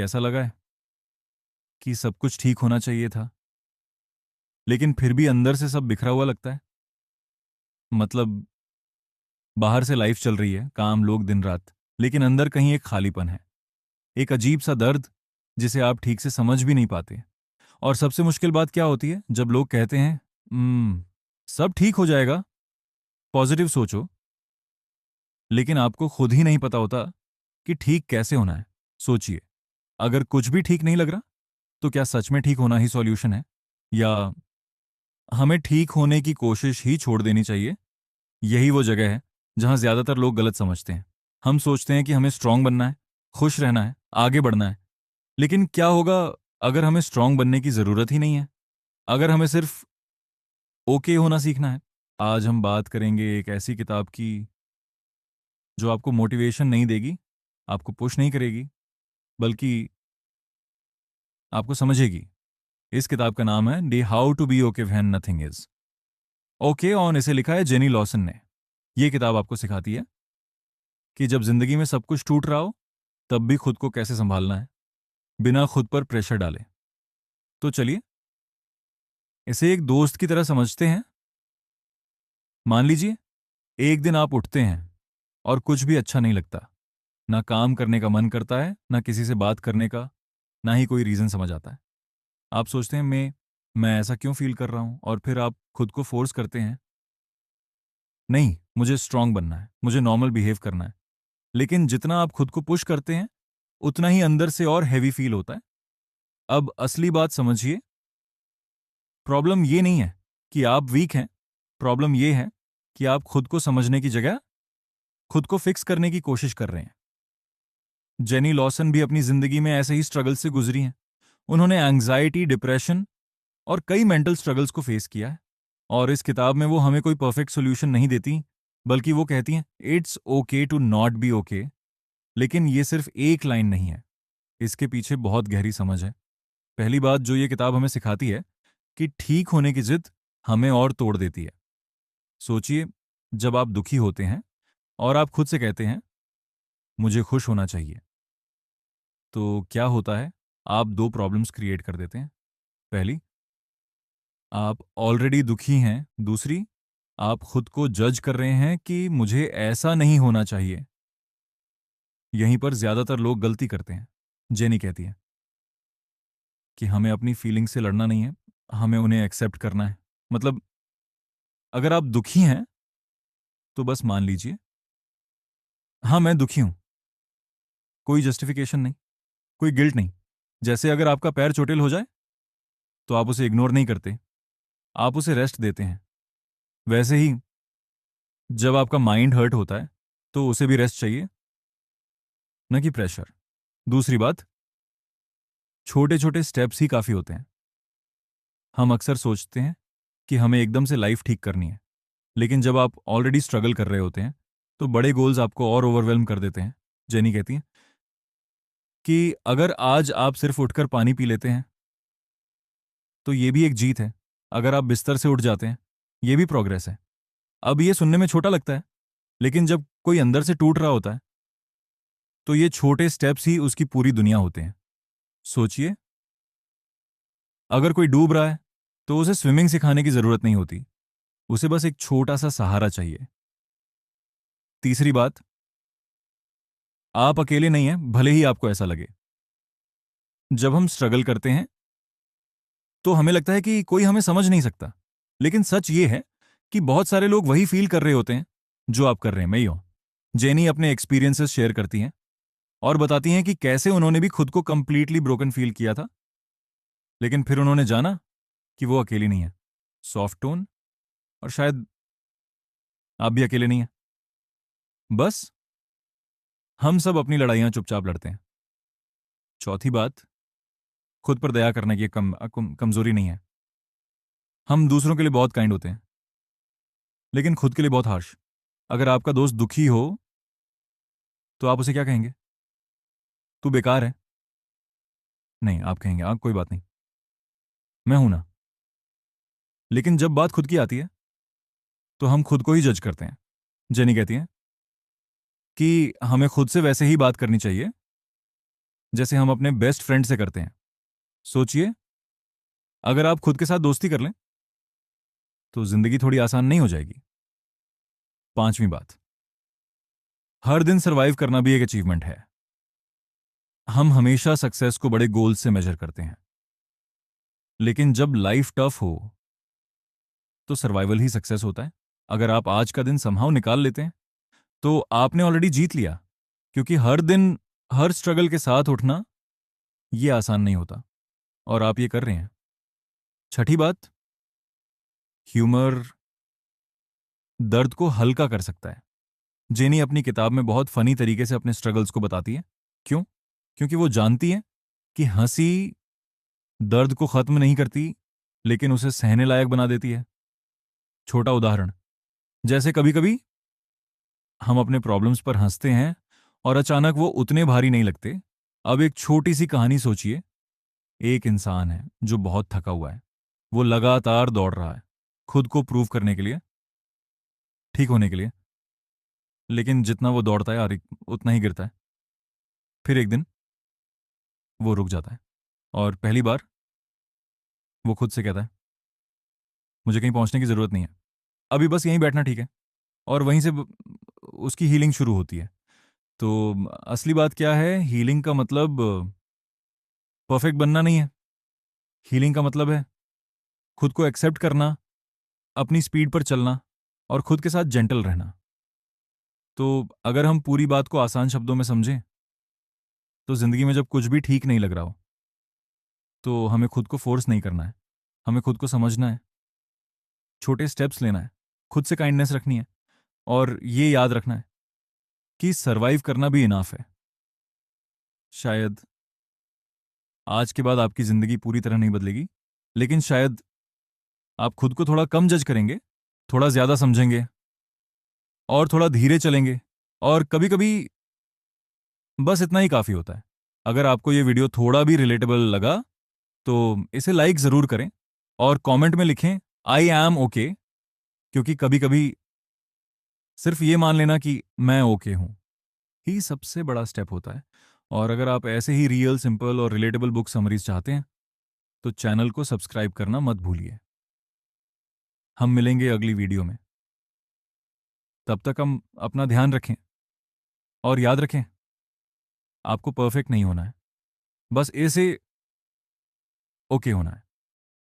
ऐसा लगा है कि सब कुछ ठीक होना चाहिए था, लेकिन फिर भी अंदर से सब बिखरा हुआ लगता है। मतलब बाहर से लाइफ चल रही है, काम, लोग, दिन रात, लेकिन अंदर कहीं एक खालीपन है, एक अजीब सा दर्द जिसे आप ठीक से समझ भी नहीं पाते। और सबसे मुश्किल बात क्या होती है, जब लोग कहते हैं सब ठीक हो जाएगा, पॉजिटिव सोचो, लेकिन आपको खुद ही नहीं पता होता कि ठीक कैसे होना है। सोचिए, अगर कुछ भी ठीक नहीं लग रहा, तो क्या सच में ठीक होना ही सॉल्यूशन है, या हमें ठीक होने की कोशिश ही छोड़ देनी चाहिए? यही वो जगह है जहां ज्यादातर लोग गलत समझते हैं। हम सोचते हैं कि हमें स्ट्रांग बनना है, खुश रहना है, आगे बढ़ना है। लेकिन क्या होगा अगर हमें स्ट्रांग बनने की जरूरत ही नहीं है, अगर हमें सिर्फ ओके होना सीखना है? आज हम बात करेंगे एक ऐसी किताब की जो आपको मोटिवेशन नहीं देगी, आपको पुश नहीं करेगी, बल्कि आपको समझेगी। इस किताब का नाम है day how to be okay when nothing is okay, और इसे लिखा है जेनी लॉसन ने। यह किताब आपको सिखाती है कि जब जिंदगी में सब कुछ टूट रहा हो, तब भी खुद को कैसे संभालना है, बिना खुद पर प्रेशर डाले। तो चलिए इसे एक दोस्त की तरह समझते हैं। मान लीजिए एक दिन आप उठते हैं और कुछ भी अच्छा नहीं लगता, ना काम करने का मन करता है, ना किसी से बात करने का, ना ही कोई रीजन समझ आता है। आप सोचते हैं मैं ऐसा क्यों फील कर रहा हूं, और फिर आप खुद को फोर्स करते हैं, नहीं, मुझे स्ट्रांग बनना है, मुझे नॉर्मल बिहेव करना है। लेकिन जितना आप खुद को पुश करते हैं, उतना ही अंदर से और हैवी फील होता है। अब असली बात समझिए, प्रॉब्लम ये नहीं है कि आप वीक हैं, प्रॉब्लम ये है कि आप खुद को समझने की जगह खुद को फिक्स करने की कोशिश कर रहे हैं। जेनी लॉसन भी अपनी जिंदगी में ऐसे ही स्ट्रगल से गुजरी हैं। उन्होंने एंग्जाइटी, डिप्रेशन और कई मेंटल स्ट्रगल्स को फेस किया है। और इस किताब में वो हमें कोई परफेक्ट सोल्यूशन नहीं देती, बल्कि वो कहती हैं it's okay to not be okay. लेकिन ये सिर्फ एक लाइन नहीं है, इसके पीछे बहुत गहरी समझ है। पहली बात जो ये किताब हमें सिखाती है कि ठीक होने की जिद हमें और तोड़ देती है। सोचिए, जब आप दुखी होते हैं और आप खुद से कहते हैं मुझे खुश होना चाहिए, तो क्या होता है? आप दो प्रॉब्लम्स क्रिएट कर देते हैं। पहली, आप ऑलरेडी दुखी हैं। दूसरी, आप खुद को जज कर रहे हैं कि मुझे ऐसा नहीं होना चाहिए। यहीं पर ज्यादातर लोग गलती करते हैं। जेनी कहती है कि हमें अपनी फीलिंग से लड़ना नहीं है, हमें उन्हें एक्सेप्ट करना है। मतलब अगर आप दुखी हैं तो बस मान लीजिए, हाँ मैं दुखी हूं, कोई जस्टिफिकेशन नहीं, कोई गिल्ट नहीं। जैसे अगर आपका पैर चोटिल हो जाए तो आप उसे इग्नोर नहीं करते, आप उसे रेस्ट देते हैं। वैसे ही जब आपका माइंड हर्ट होता है तो उसे भी रेस्ट चाहिए, न कि प्रेशर। दूसरी बात, छोटे छोटे स्टेप्स ही काफी होते हैं। हम अक्सर सोचते हैं कि हमें एकदम से लाइफ ठीक करनी है, लेकिन जब आप ऑलरेडी स्ट्रगल कर रहे होते हैं तो बड़े गोल्स आपको और ओवरवेल्म कर देते हैं। जेनी कहती है कि अगर आज आप सिर्फ उठकर पानी पी लेते हैं तो ये भी एक जीत है। अगर आप बिस्तर से उठ जाते हैं, ये भी प्रोग्रेस है। अब ये सुनने में छोटा लगता है, लेकिन जब कोई अंदर से टूट रहा होता है तो ये छोटे स्टेप्स ही उसकी पूरी दुनिया होते हैं। सोचिए, अगर कोई डूब रहा है तो उसे स्विमिंग सिखाने की जरूरत नहीं होती, उसे बस एक छोटा सा सहारा चाहिए। तीसरी बात, आप अकेले नहीं हैं, भले ही आपको ऐसा लगे। जब हम स्ट्रगल करते हैं तो हमें लगता है कि कोई हमें समझ नहीं सकता, लेकिन सच ये है कि बहुत सारे लोग वही फील कर रहे होते हैं जो आप कर रहे हैं। मैं ही हूं। जेनी अपने एक्सपीरियंसेस शेयर करती हैं और बताती हैं कि कैसे उन्होंने भी खुद को कंप्लीटली ब्रोकन फील किया था, लेकिन फिर उन्होंने जाना कि वो अकेली नहीं है। सॉफ्ट टोन, और शायद आप भी अकेले नहीं हैं। बस हम सब अपनी लड़ाइयां चुपचाप लड़ते हैं। चौथी बात, खुद पर दया करने की कमजोरी नहीं है। हम दूसरों के लिए बहुत काइंड होते हैं, लेकिन खुद के लिए बहुत हार्श। अगर आपका दोस्त दुखी हो तो आप उसे क्या कहेंगे? तू बेकार है? नहीं, आप कहेंगे कोई बात नहीं, मैं हूं ना। लेकिन जब बात खुद की आती है तो हम खुद को ही जज करते हैं। जेनी कहती है कि हमें खुद से वैसे ही बात करनी चाहिए जैसे हम अपने बेस्ट फ्रेंड से करते हैं। सोचिए, अगर आप खुद के साथ दोस्ती कर लें तो जिंदगी थोड़ी आसान नहीं हो जाएगी। पांचवी बात, हर दिन सरवाइव करना भी एक अचीवमेंट है। हम हमेशा सक्सेस को बड़े गोल से मेजर करते हैं, लेकिन जब लाइफ टफ हो तो सर्वाइवल ही सक्सेस होता है। अगर आप आज का दिन समहाउ निकाल लेते हैं तो आपने ऑलरेडी जीत लिया, क्योंकि हर दिन हर स्ट्रगल के साथ उठना ये आसान नहीं होता, और आप ये कर रहे हैं। छठी बात, ह्यूमर दर्द को हल्का कर सकता है। जेनी अपनी किताब में बहुत फनी तरीके से अपने स्ट्रगल्स को बताती है। क्यों? क्योंकि वो जानती है कि हंसी दर्द को खत्म नहीं करती, लेकिन उसे सहने लायक बना देती है। छोटा उदाहरण, जैसे कभी कभी हम अपने प्रॉब्लम्स पर हंसते हैं और अचानक वो उतने भारी नहीं लगते। अब एक छोटी सी कहानी सोचिए। एक इंसान है जो बहुत थका हुआ है। वो लगातार दौड़ रहा है खुद को प्रूव करने के लिए, ठीक होने के लिए। लेकिन जितना वो दौड़ता है और उतना ही गिरता है। फिर एक दिन वो रुक जाता है और पहली बार वो खुद से कहता है, मुझे कहीं पहुंचने की जरूरत नहीं है, अभी बस यहीं बैठना ठीक है। और वहीं से उसकी हीलिंग शुरू होती है। तो असली बात क्या है? हीलिंग का मतलब परफेक्ट बनना नहीं है। हीलिंग का मतलब है खुद को एक्सेप्ट करना, अपनी स्पीड पर चलना और खुद के साथ जेंटल रहना। तो अगर हम पूरी बात को आसान शब्दों में समझें तो जिंदगी में जब कुछ भी ठीक नहीं लग रहा हो तो हमें खुद को फोर्स नहीं करना है। हमें खुद को समझना है, छोटे स्टेप्स लेना है, खुद से काइंडनेस रखनी है, और ये याद रखना है कि सरवाइव करना भी इनाफ है। शायद आज के बाद आपकी जिंदगी पूरी तरह नहीं बदलेगी, लेकिन शायद आप खुद को थोड़ा कम जज करेंगे, थोड़ा ज्यादा समझेंगे और थोड़ा धीरे चलेंगे। और कभी कभी बस इतना ही काफी होता है। अगर आपको ये वीडियो थोड़ा भी रिलेटेबल लगा तो इसे लाइक जरूर करें और कमेंट में लिखें आई एम ओके, क्योंकि कभी कभी सिर्फ ये मान लेना कि मैं ओके हूं ही सबसे बड़ा स्टेप होता है। और अगर आप ऐसे ही रियल, सिंपल और रिलेटेबल बुक समरीज चाहते हैं तो चैनल को सब्सक्राइब करना मत भूलिए। हम मिलेंगे अगली वीडियो में। तब तक हम अपना ध्यान रखें और याद रखें, आपको परफेक्ट नहीं होना है, बस ऐसे ओके होना है।